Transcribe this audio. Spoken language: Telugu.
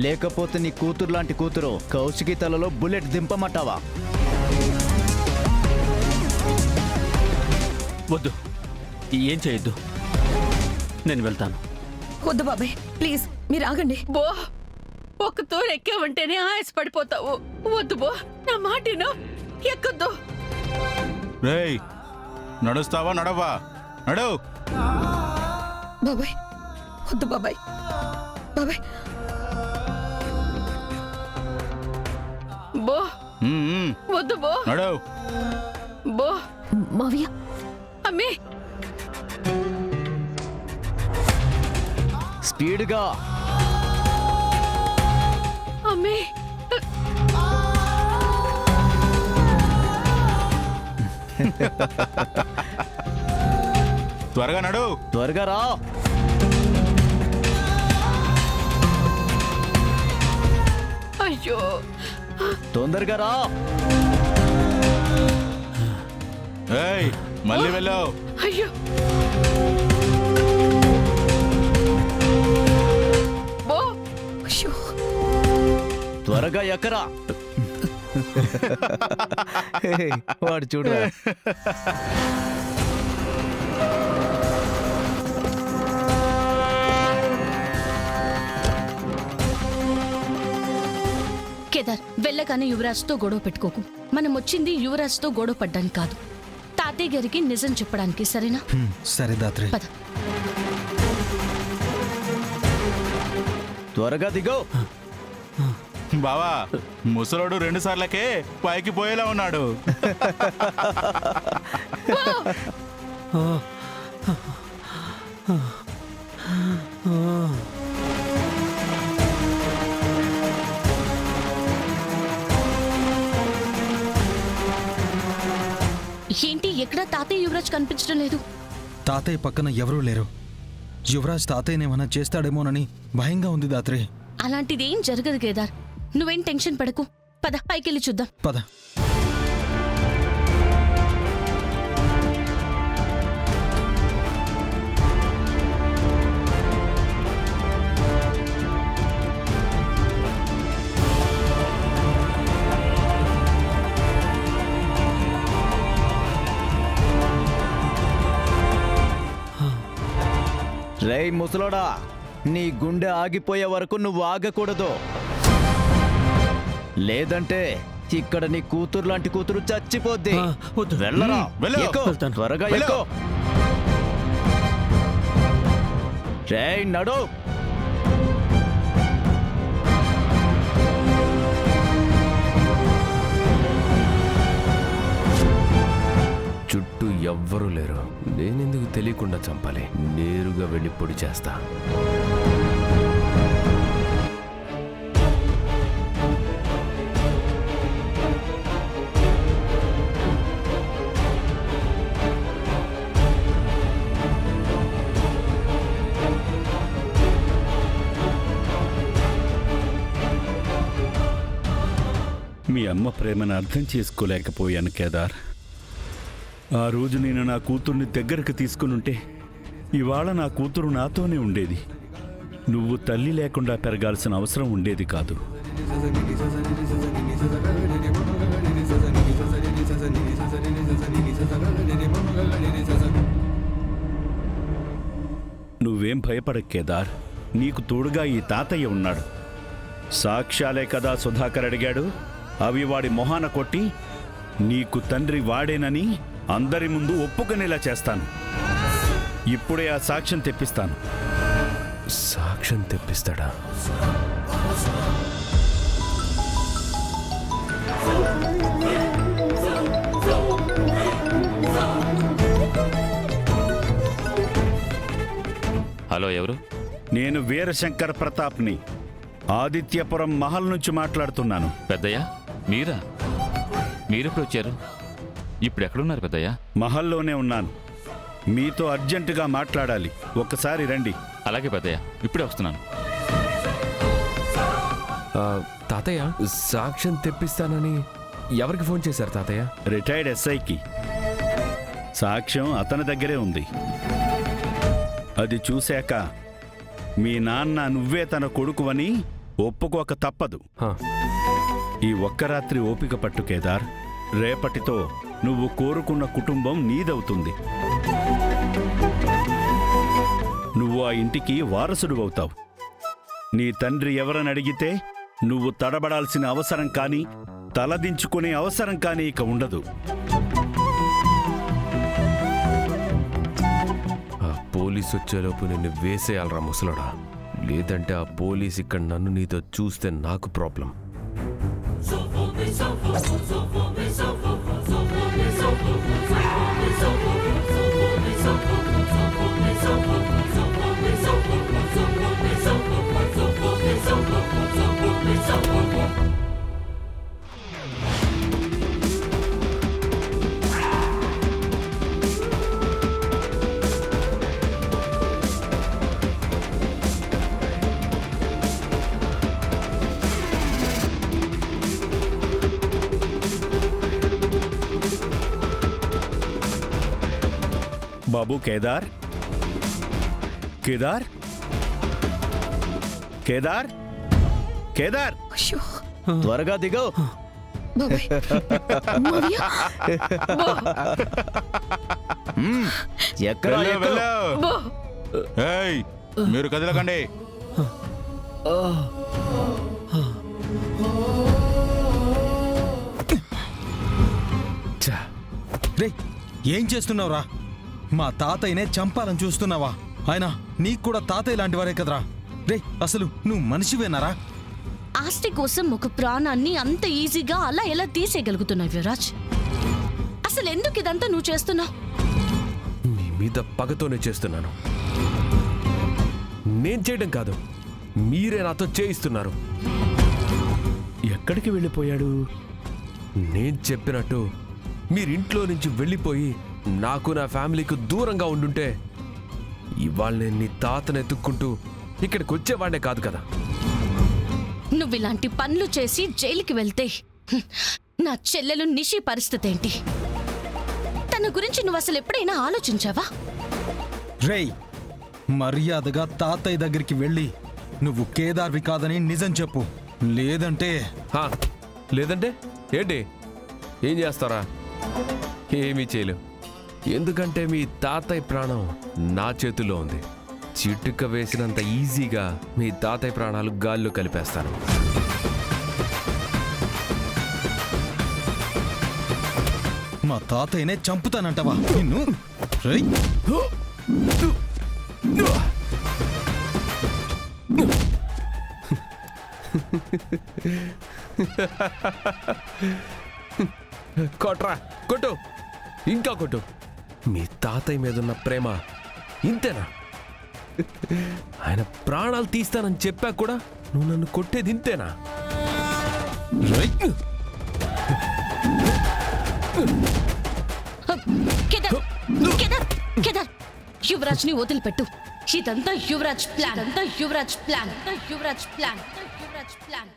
లేకపోతే నీ కూతురు లాంటి కూతురు కౌశికి తలలో బుల్లెట్ దింపమంటావా? వద్దు, ఏం చేయొద్దు, నేను వెళ్తాను. వద్దు బాబాయ్, ప్లీజ్ మీరు ఆగండి. బో ఒక తోరు ఎక్కావంటేనే ఆయాస పడిపోతావు. వద్దు బో, నా మాటను ఎక్కద్దు. రేయ్, నడుస్తావా? నడవా, నడు. బాబాయ్ వద్దు బాబాయ్. బాబాయ్ బో మ్మ్. వద్దు బో. నడు. బో మావయ్య అమ్మే స్పీడ్గా. అమ్మే త్వరగా నడు. త్వరగా రా. అయ్యో తొందరగా రా. ఏయ్, మళ్ళీ వెళ్ళావు. అయ్యో బో అయ్యో త్వరగా ఎక్కరా. వాడు చూడరా. కేదార్, వెళ్ళగానే యువరాజ్తో గొడవ పెట్టుకోకు. మనం వచ్చింది యువరాజ్తో గొడవ పడ్డానికి కాదు, తాతయ్య గారికి నిజం చెప్పడానికి. సరేనా? సరే దాత్రి. పద. త్వరగా దిగో. బావా, ముసలోడు 2 సార్లకే పైకి పోయేలా ఉన్నాడు. ఏంటి, ఎక్కడా తాతయ్య యువరాజ్ కనిపించడం లేదు? తాతయ్య పక్కన ఎవరూ లేరు. యువరాజ్ తాతయ్యనేమన్నా చేస్తాడేమోనని భయంగా ఉంది దాత్రి. అలాంటిదేం జరగదు కేదార్, నువ్వేం టెన్షన్ పడకు. పద, పైకెళ్ళి చూద్దాం. పద. రేయ్ ముసలోడా, నీ గుండె ఆగిపోయే వరకు నువ్వు ఆగకూడదు. లేదంటే ఇక్కడ నీ కూతురు లాంటి కూతురు చచ్చిపోద్ది. వద్దు. వెళ్ళరా. వెళ్ళు. ఎక్కు. వెళ్తాను. త్వరగా వెళ్ళు. ఎక్కు. రేయ్ నడు. చుట్టూ ఎవ్వరూ లేరు. నేనెందుకు తెలియకుండా చంపాలి? నేరుగా వెళ్ళి పొడి చేస్తా. మీ అమ్మ ప్రేమను అర్థం చేసుకోలేకపోయాను కేదార్. ఆ రోజు నేను నా కూతుర్ని దగ్గరకు తీసుకునుంటే ఇవాళ నా కూతురు నాతోనే ఉండేది. నువ్వు తల్లి లేకుండా పెరగాల్సిన అవసరం ఉండేది కాదు. నువ్వేం భయపడకు కేదార్, నీకు తోడుగా ఈ తాతయ్య ఉన్నాడు. సాక్ష్యాలే కదా సుధాకర్ అడిగాడు. అవి వాడి మొహాన కొట్టి నీకు తండ్రి వాడేనని అందరి ముందు ఒప్పుకునేలా చేస్తాను. ఇప్పుడే ఆ సాక్ష్యం తెప్పిస్తాను. సాక్ష్యం తెప్పిస్తాడా? హలో, ఎవరు? నేను వీరశంకర్ ప్రతాప్ని, ఆదిత్యపురం మహల్ నుంచి మాట్లాడుతున్నాను. పెద్దయ్య, మీరా? మీరెప్పుడు వచ్చారు? ఇప్పుడు ఎక్కడున్నారు పెద్దయ్య? మహల్లోనే ఉన్నాను. మీతో అర్జెంటుగా మాట్లాడాలి. ఒక్కసారి రండి. అలాగే పెద్దయ్య, ఇప్పుడే వస్తున్నాను. తాతయ్య, సాక్ష్యం తెప్పిస్తానని ఎవరికి ఫోన్ చేశారు తాతయ్య? రిటైర్డ్ ఎస్ఐకి. సాక్ష్యం అతని దగ్గరే ఉంది. అది చూశాక మీ నాన్న నువ్వే తన కొడుకువని ఒప్పుకోక తప్పదు. హా, ఈ ఒక్క రాత్రి ఓపిక పట్టు కేదార్. రేపటితో నువ్వు కోరుకున్న కుటుంబం నీదవుతుంది. నువ్వు ఆ ఇంటికి వారసుడు అవుతావు. నీ తండ్రి ఎవరని అడిగితే నువ్వు తడబడాల్సిన అవసరం కానీ తలదించుకునే అవసరం కానీ ఇక ఉండదు. ఆ పోలీసు వచ్చేలోపు నిన్ను వేసేయాలరా ముసలోడా. లేదంటే ఆ పోలీస్ ఇక్కడ నన్ను నీతో చూస్తే నాకు ప్రాబ్లం. బాబు కేదార్, కేదార్, కేదార్, కేదార్. అయ్యో త్వరగా దిగో. బాబాయ్ మావయ్య ఎక్కడ వెళ్ళు, వెళ్ళు. ఏయ్, మీరు కదలకండి. రే ఏం చేస్తున్నావురా? మా తాతయ్యనే చంపాలని చూస్తున్నావా? ఆయన నీకు కూడా తాతయ్య లాంటి వారే కదరా. రే అసలు నువ్వు మనిషివేనారా? ఆస్తి కోసం ఒక ప్రాణాన్ని అంత ఈజీగా అలా ఎలా తీసేయగలుగుతున్నావు యువరాజ్? అసలు ఎందుకు ఇదంతా నువ్వు చేస్తున్నావు? మీ మీద పగతోనే చేస్తున్నాను. నేను చేయడం కాదు, మీరే నాతో చేయిస్తున్నారు. ఎక్కడికి వెళ్ళిపోయాడు? నేను చెప్పినట్టు మీరింట్లో నుంచి వెళ్ళిపోయి నాకు నా ఫ్యామిలీకి దూరంగా ఉండుంటే ఇవాళ నేను నీ తాతను ఎత్తుక్కుంటూ ఇక్కడికి వచ్చేవాడే కాదు కదా. నువ్వు ఇలాంటి పనులు చేసి జైలుకి వెళ్తే నా చెల్లెలు నిషి పరిస్థితి ఏంటి? తన గురించి నువ్వు అసలు ఎప్పుడైనా ఆలోచించావా? రేయ్ మర్యాదగా తాతయ్య దగ్గరికి వెళ్ళి నువ్వు కేదార్వి కాదని నిజం చెప్పు. లేదంటే హా, లేదంటే ఏంటి? ఏం చేస్తారా? ఏమీ చేయలేవు. ఎందుకంటే మీ తాతయ్య ప్రాణం నా చేతుల్లో ఉంది. చిటుక వేసినంత ఈజీగా మీ తాతయ్య ప్రాణాలు గాల్లో కలిపేస్తాను. మా తాతయ్యనే చంపుతానంటవా నిన్ను? రేయ్ కొట్రా, కొట్టు, ఇంకా కొట్టు. మీ తాతయ్య మీదున్న ప్రేమ ఇంతేనా? ఆయన ప్రాణాలు తీస్తానని చెప్పా కూడా నువ్వు నన్ను కొట్టేది ఇంతేనా? కేదార్, కేదార్, కేదార్, యువరాజ్ ని వదిలిపెట్టు. ఇదంతా Yuvraj plan, Yuvraj plan, Yuvraj plan, Yuvraj plan.